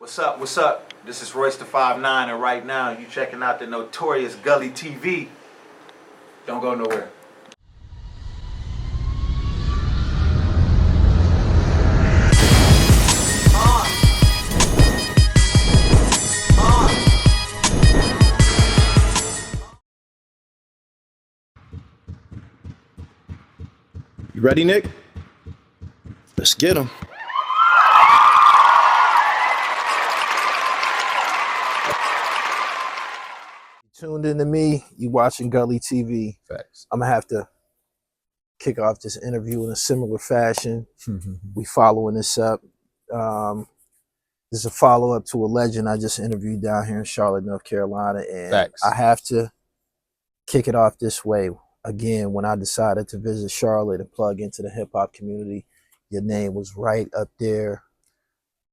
What's up? What's up? This is Royce the 5'9", and right now you checking out the notorious Gully TV. Don't go nowhere. You ready, Nick? Let's get him. Tuned into me, you watching Gully TV. Facts. I'm gonna have to kick off this interview in a similar fashion. We following this up. This is a follow-up to a legend I just interviewed down here in Charlotte, North Carolina, and Facts. I have to kick it off this way. Again, when I decided to visit Charlotte and plug into the hip-hop community, your name was right up there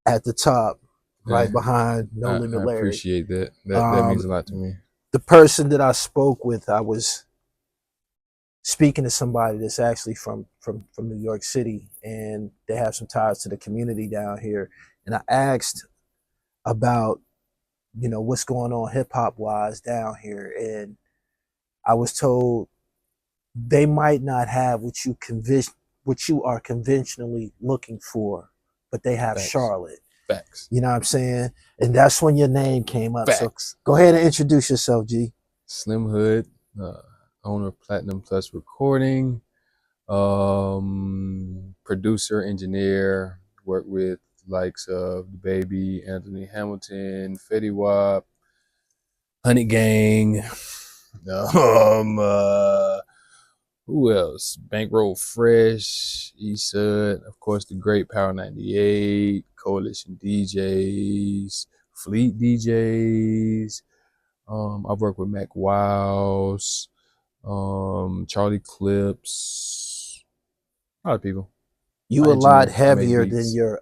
at the top, right behind No Limit Larry. I appreciate that. That means a lot to me. The person that I spoke with, I was speaking to somebody that's actually from New York City, and they have some ties to the community down here. And I asked about, what's going on hip hop wise down here. And I was told they might not have what you are conventionally looking for, but they have Facts. Charlotte. Facts. You know what I'm saying? And that's when your name came up. Facts. So go ahead and introduce yourself, G. Slim Hood, owner of Platinum Plus Recording, producer, engineer, work with likes of DaBaby, Anthony Hamilton, Fetty Wap, Honey Gang, who else? Bankroll Fresh, Eastside, of course, the great Power 98, Coalition DJs, Fleet DJs. I've worked with Mac Wiles, Charlie Clips, a lot of people. You a lot heavier than your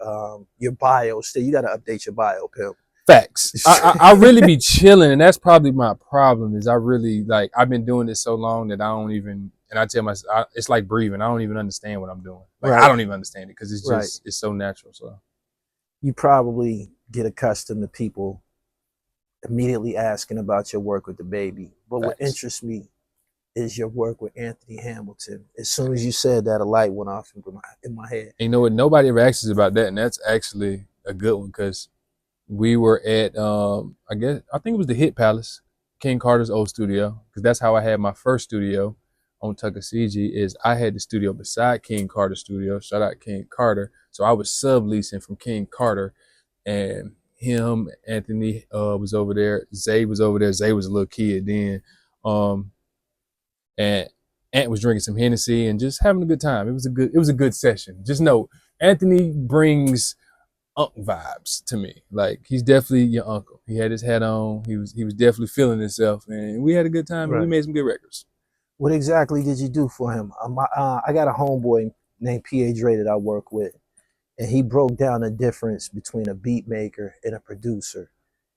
bio. Still, you got to update your bio, pimp. Facts. I really be chilling, and that's probably my problem. Is I really I've been doing this so long that I don't even. And I tell myself, it's like breathing. I don't even understand what I'm doing. I don't even understand it because it's just it's so natural. So you probably get accustomed to people immediately asking about your work with DaBaby. But what interests me is your work with Anthony Hamilton. As soon as you said that, a light went off in my head. And you know what? Nobody ever asks us about that, and that's actually a good one because we were at I think it was the Hit Palace, King Carter's old studio, because that's how I had my first studio on Tuckasegee. Is I had the studio beside King Carter's studio. Shout out King Carter. So I was subleasing from King Carter, and him, Anthony was over there. Zay was over there. Zay was a little kid then. And Ant was drinking some Hennessy and just having a good time. It was a good session. Just know Anthony brings vibes to me. Like, he's definitely your uncle. He had his hat on. He was definitely feeling himself, and we had a good time. And we made some good records. What exactly did you do for him? I got a homeboy named THRU that I work with, and he broke down the difference between a beat maker and a producer.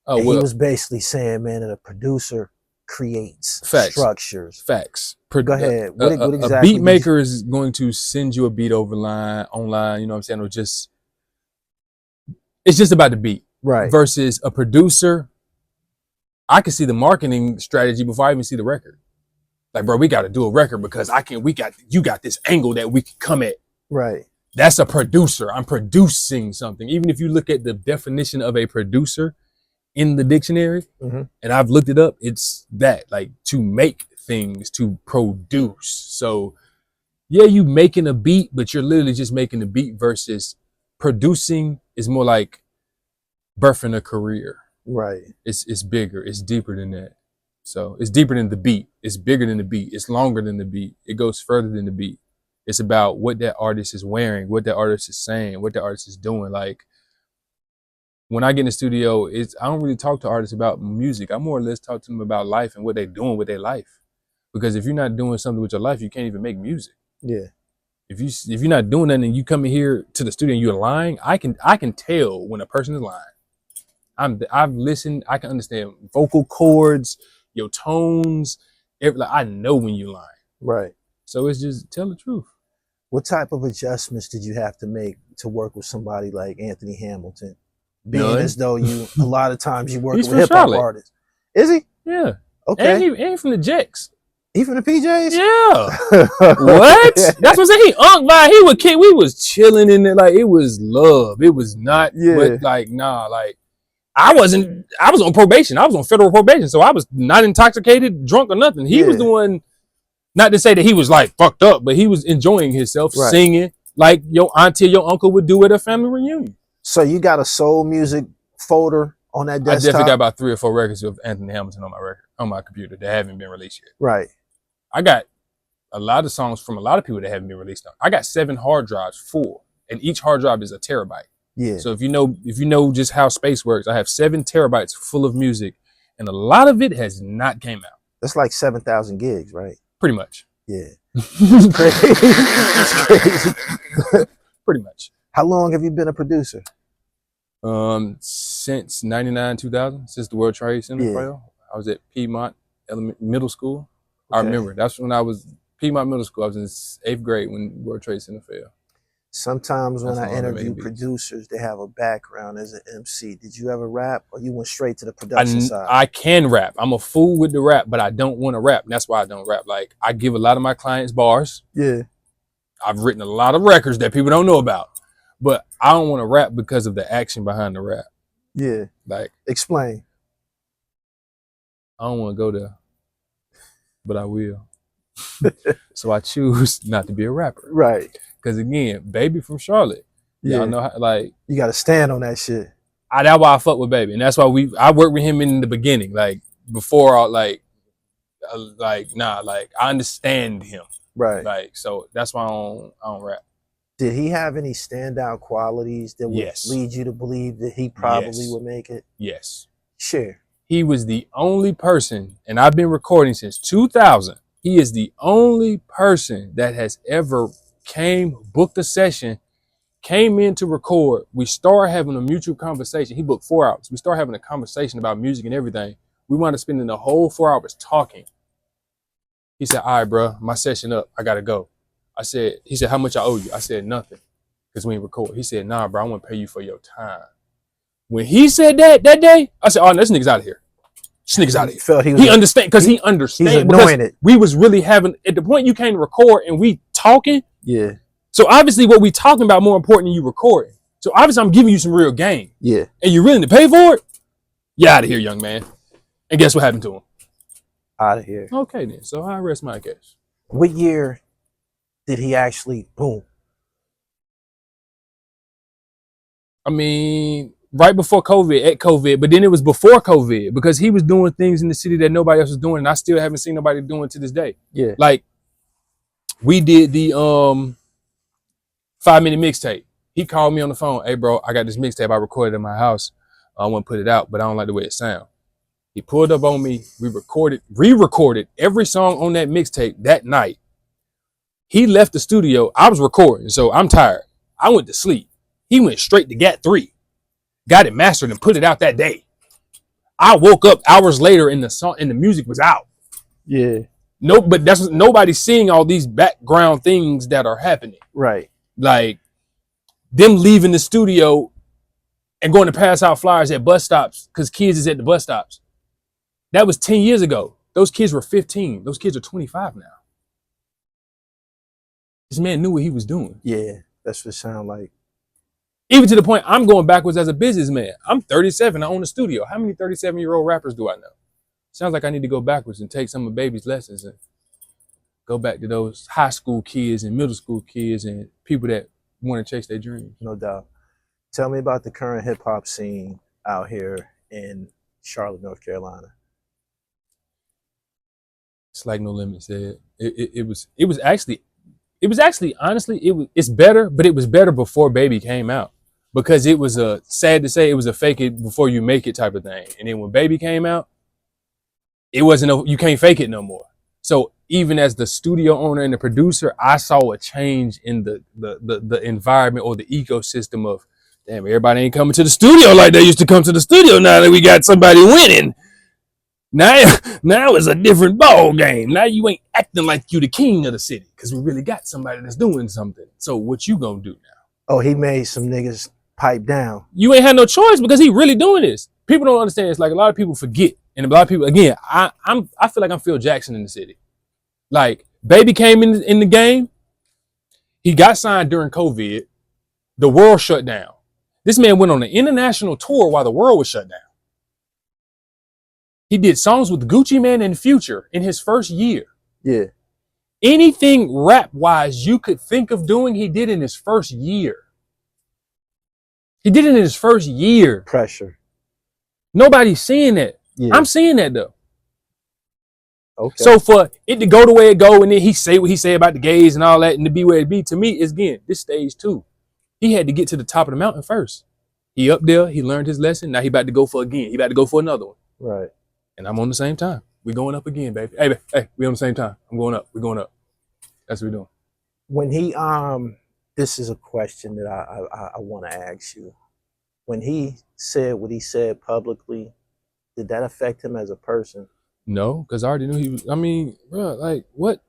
He was basically saying, man, that a producer creates structures. Facts. Go ahead. What exactly? A beat maker is going to send you a beat online, you know what I'm saying? Or it's just about the beat. Right. Versus a producer, I can see the marketing strategy before I even see the record. Like, bro, we got to do a record because you got this angle that we can come at. Right. That's a producer. I'm producing something. Even if you look at the definition of a producer in the dictionary, and I've looked it up, it's that, like, to make things, to produce. So yeah, you making a beat, but you're literally just making a beat, versus producing is more like birthing a career. Right. It's bigger. It's deeper than that. So it's deeper than the beat. It's bigger than the beat. It's longer than the beat. It goes further than the beat. It's about what that artist is wearing, what that artist is saying, what that artist is doing. Like, when I get in the studio, I don't really talk to artists about music. I more or less talk to them about life and what they're doing with their life. Because if you're not doing something with your life, you can't even make music. Yeah. If you're not doing that and you come in here to the studio and you're lying, I can tell when a person is lying. I've listened. I can understand vocal chords, your tones. I know when you're lying. Right. So it's just tell the truth. What type of adjustments did you have to make to work with somebody like Anthony Hamilton? being None. as though you a lot of times you work He's with from hip hop Charlotte. artists. Is he? Yeah. Okay. And he from the Jacks. He from the PJs? Yeah. What? That's what I'm saying. He unk by. He would kick. We was chilling in it. Like, it was love. It was not. Yeah. But like, nah. Like, I was on probation. I was on federal probation, so I was not intoxicated, drunk, or nothing. He was the one. Not to say that he was like fucked up, but he was enjoying himself, singing like your auntie or your uncle would do at a family reunion. So you got a soul music folder on that desktop? I definitely got about 3 or 4 records of Anthony Hamilton on my computer that haven't been released yet. Right. I got a lot of songs from a lot of people that haven't been released. I got 7 hard drives full, and each hard drive is a terabyte. Yeah. So if you know just how space works, I have 7 terabytes full of music, and a lot of it has not came out. That's like 7,000 gigs, right? Pretty much. Yeah. It's crazy. It's crazy. Pretty much. How long have you been a producer? Since 99, 2000, since the World Trade Center fell. I was at Piedmont Middle School. Okay. I remember that's when I was Piedmont Middle School. I was in 8th grade when World Trade Center fell. Sometimes when I interview producers, they have a background as an MC. Did you ever rap, or you went straight to the production side? I can rap. I'm a fool with the rap, but I don't want to rap. And that's why I don't rap. Like, I give a lot of my clients bars. Yeah. I've written a lot of records that people don't know about, but I don't want to rap because of the action behind the rap. Yeah. Like, explain. I don't want to go there, but I will. So I choose not to be a rapper. Right. Because again, Baby from Charlotte. Yeah. Y'all know how, like, you got to stand on that shit. That's why I fuck with Baby. And that's why I worked with him in the beginning. Like, before, I understand him. Right. Like, so that's why I don't rap. Did he have any standout qualities that would lead you to believe that he probably would make it? Yes. Sure. He was the only person, and I've been recording since 2000. He is the only person that has ever booked a session, came in to record. We started having a mutual conversation. He booked 4 hours. We started having a conversation about music and everything. We wound up spending the whole 4 hours talking. He said, all right, bro, my session up. I got to go. He said, how much I owe you? I said, nothing, because we ain't record. He said, nah, bro, I want to pay you for your time. When he said that day, I said, oh, this nigga's out of here. This nigga's out of here. Felt he understand, because he understands. He's anointed. We was really having, at the point you came to record and we talking. Yeah. So obviously what we talking about more important than you recording. So obviously I'm giving you some real game. Yeah. And you're willing to pay for it? You out of here, young man. And guess what happened to him? Out of here. Okay then. So I rest my case. What year did he actually boom? I mean, right before COVID, at COVID, but then it was before COVID, because he was doing things in the city that nobody else was doing, and I still haven't seen nobody doing to this day. Yeah. Like, we did the 5-minute mixtape. He called me on the phone. Hey, bro, I got this mixtape I recorded in my house. I want to put it out, but I don't like the way it sounds. He pulled up on me. We re-recorded every song on that mixtape that night. He left the studio. I was recording, so I'm tired. I went to sleep. He went straight to GAT 3, got it mastered and put it out that day. I woke up hours later and the song and the music was out. Yeah. No, but that's nobody's seeing all these background things that are happening. Right. Like them leaving the studio and going to pass out flyers at bus stops because kids is at the bus stops. That was 10 years ago. Those kids were 15. Those kids are 25 now. This man knew what he was doing. Yeah, that's what it sounds like. Even to the point I'm going backwards as a businessman. I'm 37. I own a studio. How many 37-year-old rappers do I know? Sounds like I need to go backwards and take some of Baby's lessons and go back to those high school kids and middle school kids and people that want to chase their dreams. No doubt. Tell me about the current hip hop scene out here in Charlotte, North Carolina. It's like No Limit said. It was actually honestly it's better, but it was better before Baby came out, because it was sad to say it was a fake it before you make it type of thing. And then when Baby came out, it wasn't you can't fake it no more. So even as the studio owner and the producer, I saw a change in the environment or the ecosystem of, damn, everybody ain't coming to the studio like they used to come to the studio now that we got somebody winning. Now it's a different ball game. Now you ain't acting like you the king of the city, because we really got somebody that's doing something. So what you gonna do now? Oh, he made some niggas pipe down. You ain't had no choice because he really doing this. People don't understand. It's like a lot of people forget. And a lot of people, again, I feel like I'm Phil Jackson in the city. Like, Baby came in the game. He got signed during COVID. The world shut down. This man went on an international tour while the world was shut down. He did songs with Gucci Mane and Future in his first year. Yeah. Anything rap-wise you could think of doing, he did in his first year. He did it in his first year. Pressure. Nobody's seeing that. Yeah. I'm seeing that though. Okay. So for it to go the way it go, and then he say what he say about the gays and all that, and to be where it be, to me, is again, this stage 2. He had to get to the top of the mountain first. He up there, he learned his lesson. Now he about to go for again. He about to go for another one. Right. And I'm on the same time. We going up again, baby. Hey, we on the same time. I'm going up. We're going up. That's what we're doing. When he this is a question that I want to ask you. When he said what he said publicly, did that affect him as a person? No, because I already knew he was. I mean, bro, like what?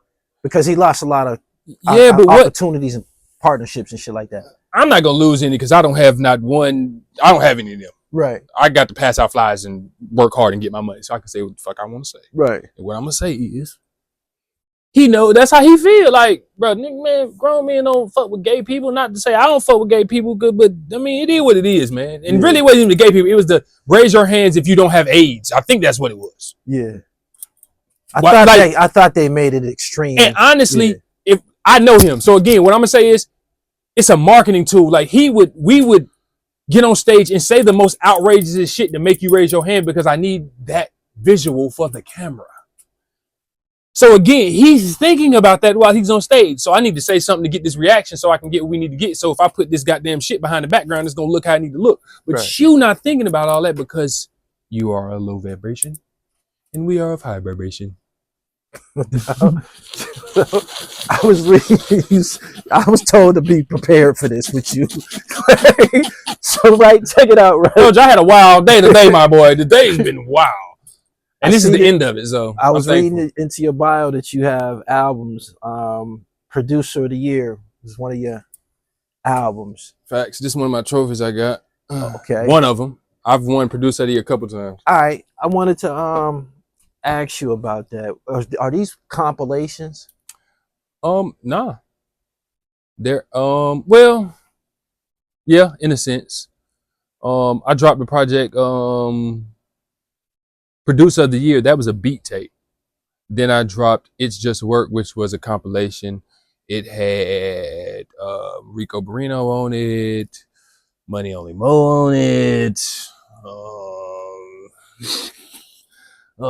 Because he lost a lot of but opportunities and partnerships and shit like that. I'm not gonna lose any because I don't have not one. I don't have any of them. Right. I got to pass out flyers and work hard and get my money, so I can say what the fuck I want to say. Right. And what I'm gonna say is, he know that's how he feel. Like, bro, nigga, man, grown men don't fuck with gay people. Not to say I don't fuck with gay people, good, but I mean, it is what it is, man. And really, it wasn't even the gay people. It was the raise your hands if you don't have AIDS. I think that's what it was. Yeah. I thought they made it extreme. And honestly, if I know him, so again, what I'm gonna say is, it's a marketing tool. Like we would get on stage and say the most outrageous shit to make you raise your hand because I need that visual for the camera. So again, he's thinking about that while he's on stage. So I need to say something to get this reaction so I can get what we need to get. So if I put this goddamn shit behind the background, it's going to look how I need to look. But you not thinking about all that because you are a low vibration and we are of high vibration. I was reading, I was told to be prepared for this with you. So check it out, right? George, I had a wild day today, my boy. The day's been wild. And this is the end of it, so I was reading into your bio that you have albums. Producer of the Year is one of your albums. Facts. This is one of my trophies I got. Okay. One of them. I've won Producer of the Year a couple times. All right. I wanted to ask you about that. Are these compilations? Nah. They're well, yeah, in a sense. I dropped the project Producer of the Year. That was a beat tape. Then I dropped It's Just Work, which was a compilation. It had Rico Barrino on it, Money Only Mo on it. Who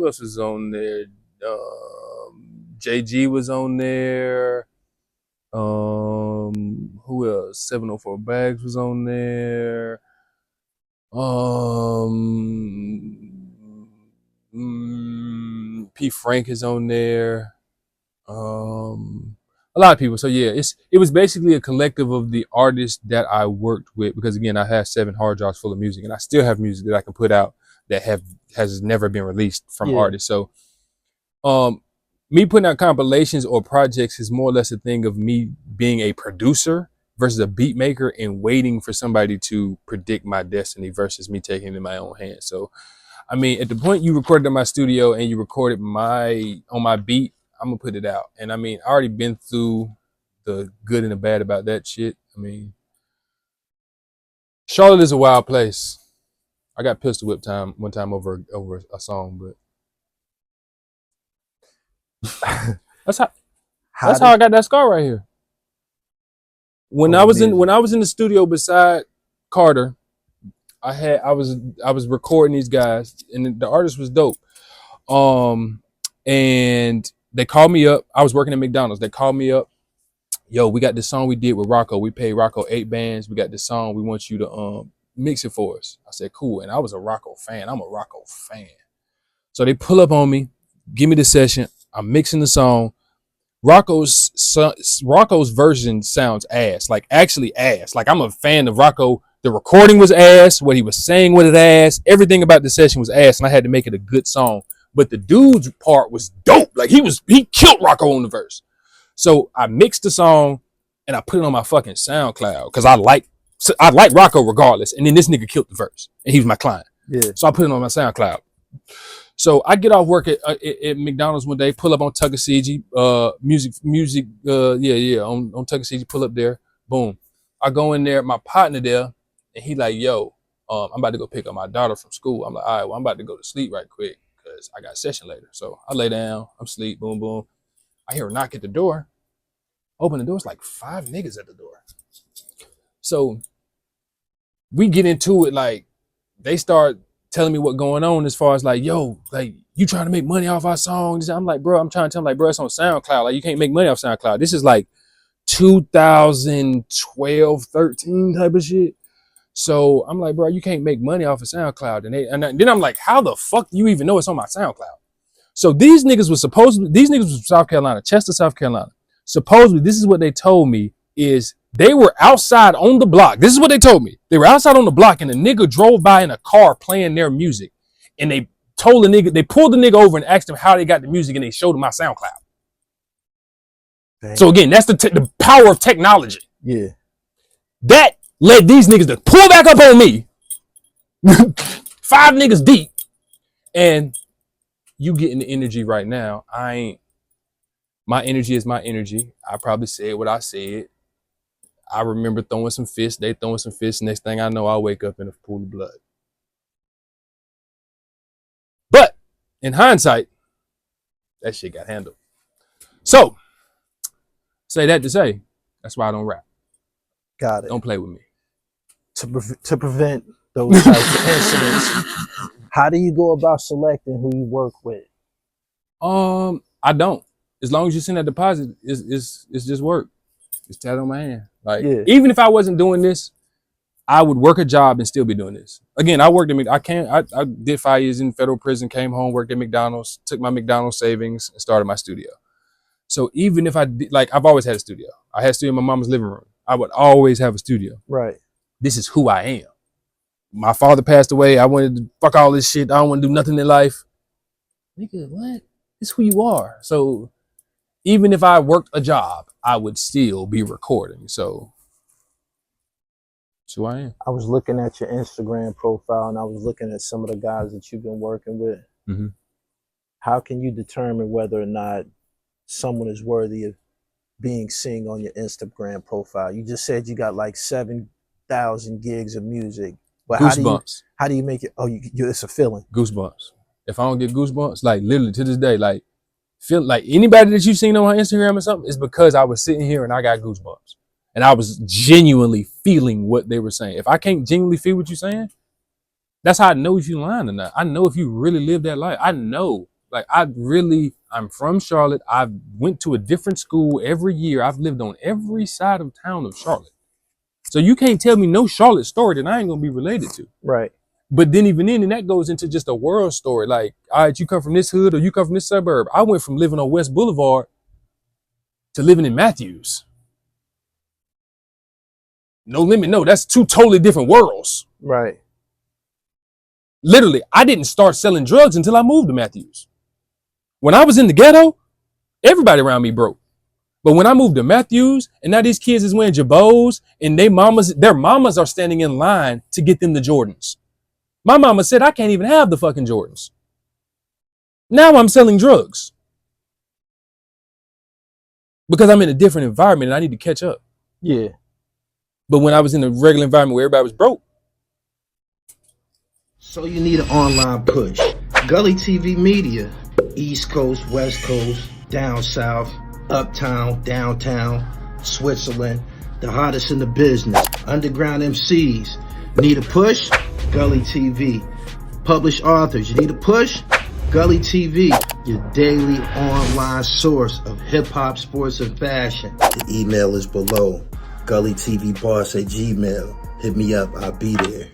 else was on there? JG was on there. Who else? 704 Bags was on there. P Frank is on there. A lot of people. So yeah, it was basically a collective of the artists that I worked with, because again, I have 7 hard drives full of music, and I still have music that I can put out that has never been released from artists. So me putting out compilations or projects is more or less a thing of me being a producer versus a beat maker and waiting for somebody to predict my destiny versus me taking it in my own hands. So, I mean, at the point you recorded in my studio and you recorded on my beat, I'm gonna put it out. And I mean, I already been through the good and the bad about that shit. I mean, Charlotte is a wild place. I got pistol whipped one time over a song, but that's how I got that scar right here. When I was in the studio beside Carter, I was recording these guys, and the artist was dope. And they called me up. I was working at McDonald's. They called me up. Yo, we got this song we did with Rocco. We paid Rocco 8 bands. We got this song. We want you to mix it for us. I said, cool. And I was a Rocco fan. I'm a Rocco fan. So they pull up on me, give me the session. I'm mixing the song. Rocco's version sounds ass, like actually ass. Like I'm a fan of Rocco. The recording was ass. What he was saying was ass. Everything about the session was ass, and I had to make it a good song. But the dude's part was dope. Like he killed Rocco on the verse. So I mixed the song. and I put it on my fucking SoundCloud because I like Rocco regardless. And then this nigga killed the verse, and he was my client. Yeah. So I put it on my SoundCloud. So I get off work at McDonald's one day, pull up on Tuckasegee, on Tuckasegee, pull up there, boom. I go in there, my partner there, and he like, yo, I'm about to go pick up my daughter from school. I'm like, all right, well, I'm about to go to sleep right quick because I got a session later. So I lay down, I'm asleep, boom, boom. I hear a knock at the door. Open the door, it's like 5 niggas at the door. So we get into it, like, they start telling me what going on as far as like, yo, like, you trying to make money off our songs? I'm like, bro, I'm trying to tell them, like, bro, it's on SoundCloud. Like, you can't make money off SoundCloud. This is like 2012, 13 type of shit. So I'm like, bro, you can't make money off of SoundCloud. And then I'm like, how the fuck do you even know it's on my SoundCloud? So these niggas was from South Carolina, Chester, South Carolina. Supposedly, this is what they told me, is they were outside on the block. This is what they told me. They were outside on the block and a nigga drove by in a car playing their music. And they pulled the nigga over and asked him how they got the music, and they showed him my SoundCloud. Dang. So again, that's the power of technology. Yeah. That led these niggas to pull back up on me. 5 niggas deep. And you getting the energy right now. My energy is my energy. I probably said what I said. I remember throwing some fists. They throwing some fists. Next thing I know, I'll wake up in a pool of blood. But in hindsight, that shit got handled. So, say that to say, that's why I don't rap. Got it. Don't play with me. To prevent those types of incidents, how do you go about selecting who you work with? I don't. As long as you send that deposit, it's just work. It's tat on my hand. Like, even if I wasn't doing this, I would work a job and still be doing this. Again, I worked at I did 5 years in federal prison, came home, worked at McDonald's, took my McDonald's savings and started my studio. So even if I did, like, I've always had a studio. I had a studio in my mama's living room. I would always have a studio. Right. This is who I am. My father passed away. I wanted to fuck all this shit. I don't want to do nothing in life. Nigga, what? It's who you are. So even if I worked a job, I would still be recording. So that's who I am. I was looking at your Instagram profile and I was looking at some of the guys that you've been working with. Mm-hmm. How can you determine whether or not someone is worthy of being seen on your Instagram profile? You just said you got like 7,000 gigs of music. But Goosebumps. How do you make it? Oh, it's a feeling. Goosebumps. If I don't get goosebumps, like literally to this day, like feel like anybody that you've seen on my Instagram or something, is because I was sitting here and I got goosebumps. And I was genuinely feeling what they were saying. If I can't genuinely feel what you're saying, that's how I know if you're lying or not. I know if you really live that life. I know. Like, I'm from Charlotte. I went to a different school every year. I've lived on every side of town of Charlotte. So you can't tell me no Charlotte story that I ain't gonna be related to. Right. But then even then, and that goes into just a world story. Like, all right, you come from this hood or you come from this suburb. I went from living on West Boulevard to living in Matthews. No limit. No, that's 2 totally different worlds. Right. Literally, I didn't start selling drugs until I moved to Matthews. When I was in the ghetto, everybody around me broke. But when I moved to Matthews, and now these kids is wearing Jabos, and their mamas are standing in line to get them the Jordans. My mama said, I can't even have the fucking Jordans. Now I'm selling drugs. Because I'm in a different environment and I need to catch up. Yeah. But when I was in a regular environment where everybody was broke. So you need an online push. Gully TV Media. East Coast, West Coast, down south, uptown, downtown, Switzerland. The hottest in the business. Underground MCs. Need a push? Gully TV. Published authors. You need a push? Gully TV. Your daily online source of hip-hop, sports, and fashion. The email is below. GullyTVBoss@gmail.com. Hit me up. I'll be there.